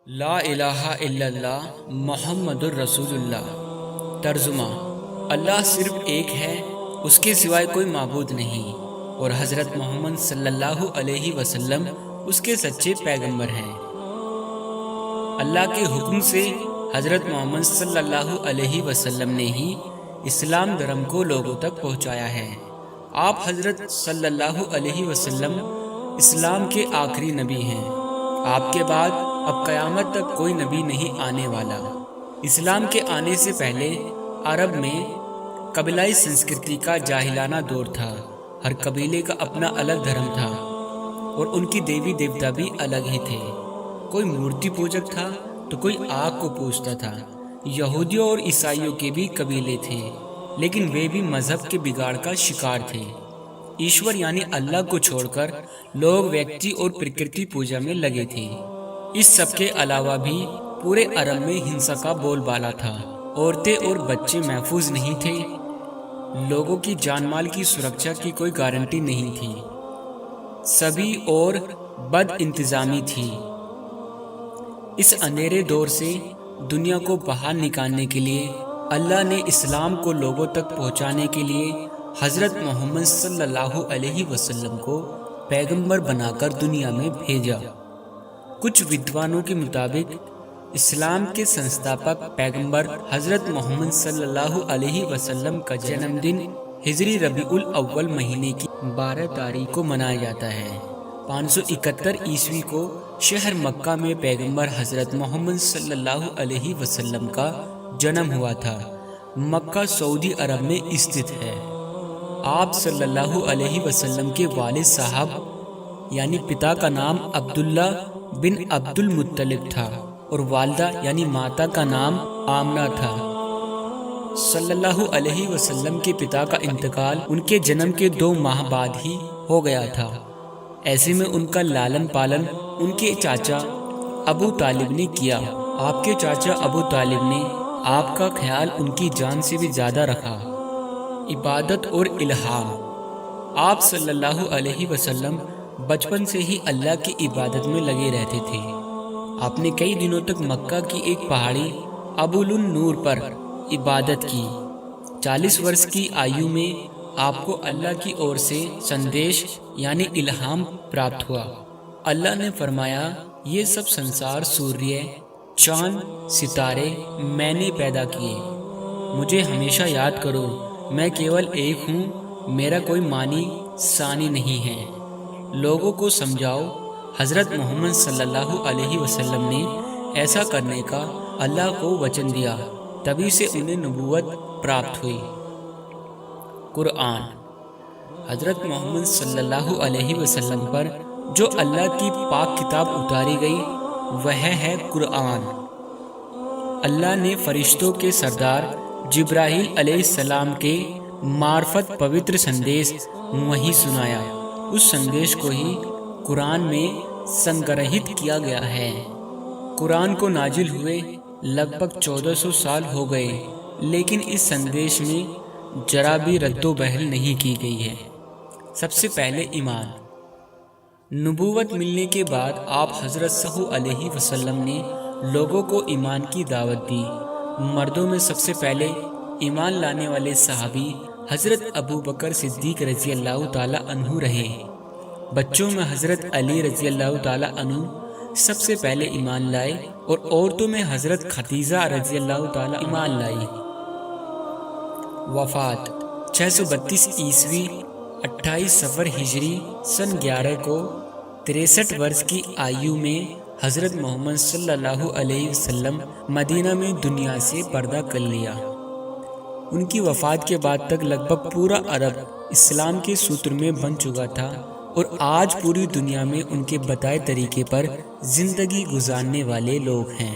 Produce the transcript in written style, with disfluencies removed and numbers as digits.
لا الہ الا اللہ محمد الرسول اللہ۔ ترجمہ: اللہ صرف ایک ہے، اس کے سوائے کوئی معبود نہیں، اور حضرت محمد صلی اللہ علیہ وسلم اس کے سچے پیغمبر ہیں۔ اللہ کے حکم سے حضرت محمد صلی اللہ علیہ وسلم نے ہی اسلام دھرم کو لوگوں تک پہنچایا ہے۔ آپ حضرت صلی اللہ علیہ وسلم اسلام کے آخری نبی ہیں۔ آپ کے بعد اب قیامت تک کوئی نبی نہیں آنے والا۔ اسلام کے آنے سے پہلے عرب میں قبیلائی سنسکرتی کا جاہلانہ دور تھا۔ ہر قبیلے کا اپنا الگ دھرم تھا اور ان کی دیوی دیوتا بھی الگ ہی تھے۔ کوئی مورتی پوجک تھا تو کوئی آگ کو پوجتا تھا۔ یہودیوں اور عیسائیوں کے بھی قبیلے تھے، لیکن وہ بھی مذہب کے بگاڑ کا شکار تھے۔ ایشور یعنی اللہ کو چھوڑ کر لوگ ویکتی اور پرکرتی پوجا میں لگے تھے۔ اس سب کے علاوہ بھی پورے عرب میں ہنسا کا بول بالا تھا۔ عورتیں اور بچے محفوظ نہیں تھے۔ لوگوں کی جان مال کی سرکشا کی کوئی گارنٹی نہیں تھی۔ سبھی اور بد انتظامی تھی۔ اس اندھیرے دور سے دنیا کو باہر نکالنے کے لیے اللہ نے اسلام کو لوگوں تک پہنچانے کے لیے حضرت محمد صلی اللہ علیہ وسلم کو پیغمبر بنا کر دنیا میں بھیجا۔ کچھ ودوانوں کے مطابق اسلام کے سنستھاپک پیغمبر حضرت محمد صلی اللہ علیہ وسلم کا جنم دن ہجری ربیع الاول مہینے کی 12 تاریخ کو منایا جاتا ہے۔ 571 عیسوی کو شہر مکہ میں پیغمبر حضرت محمد صلی اللہ علیہ وسلم کا جنم ہوا تھا۔ مکہ سعودی عرب میں استھت ہے۔ آپ صلی اللہ علیہ وسلم کے والد صاحب یعنی پتا کا نام عبداللہ بن عبد المطلب تھا اور والدہ یعنی ماتا کا نام آمنہ تھا۔ صلی اللہ علیہ وسلم کے پتا کا انتقال ان کے جنم کے 2 ماہ بعد ہی ہو گیا تھا۔ ایسے میں ان کا لالن پالن ان کے چاچا ابو طالب نے کیا۔ آپ کے چاچا ابو طالب نے آپ کا خیال ان کی جان سے بھی زیادہ رکھا۔ عبادت اور الہام: آپ صلی اللہ علیہ وسلم بچپن سے ہی اللہ کی عبادت میں لگے رہتے تھے۔ آپ نے کئی دنوں تک مکہ کی ایک پہاڑی ابول النور پر عبادت کی۔ 40 برس کی آیو میں آپ کو اللہ کی اور سے سندیش یعنی الہام پراپت ہوا۔ اللہ نے فرمایا، یہ سب سنسار سوریہ، چاند، ستارے میں نے پیدا کیے۔ مجھے ہمیشہ یاد کرو، میں کیول ایک ہوں، میرا کوئی مانی ثانی نہیں ہے۔ لوگوں کو سمجھاؤ۔ حضرت محمد صلی اللہ علیہ وسلم نے ایسا کرنے کا اللہ کو وچن دیا، تبھی سے انہیں نبوت پراپت ہوئی۔ قرآن: حضرت محمد صلی اللہ علیہ وسلم پر جو اللہ کی پاک کتاب اتاری گئی وہ ہے قرآن۔ اللہ نے فرشتوں کے سردار جبرائیل علیہ السلام کے معرفت پوتر سندیش وہی سنایا۔ اس سندیش کو ہی قرآن میں سنگرہت کیا گیا ہے۔ قرآن کو نازل ہوئے لگ بھگ 1400 سال ہو گئے، لیکن اس سندیش میں ذرا بھی رد و بدل نہیں کی گئی ہے۔ سب سے پہلے ایمان۔ نبوت ملنے کے بعد آپ حضرت صلی اللہ علیہ وسلم نے لوگوں کو ایمان کی دعوت دی۔ مردوں میں سب سے پہلے ایمان لانے والے صحابی حضرت ابو بکر صدیق رضی اللہ تعالی عنہ رہے۔ بچوں میں حضرت علی رضی اللہ تعالی عنہ سب سے پہلے ایمان لائے اور عورتوں میں حضرت خدیجہ رضی اللہ تعالی ایمان لائی۔ وفات: 632 عیسوی 28 صفر ہجری سن 11 کو 63 برس کی آیو میں حضرت محمد صلی اللہ علیہ وسلم مدینہ میں دنیا سے پردہ کر لیا۔ ان کی وفات کے بعد تک لگ بھگ پورا عرب اسلام کے ستر میں بن چکا تھا اور آج پوری دنیا میں ان کے بتائے طریقے پر زندگی گزارنے والے لوگ ہیں۔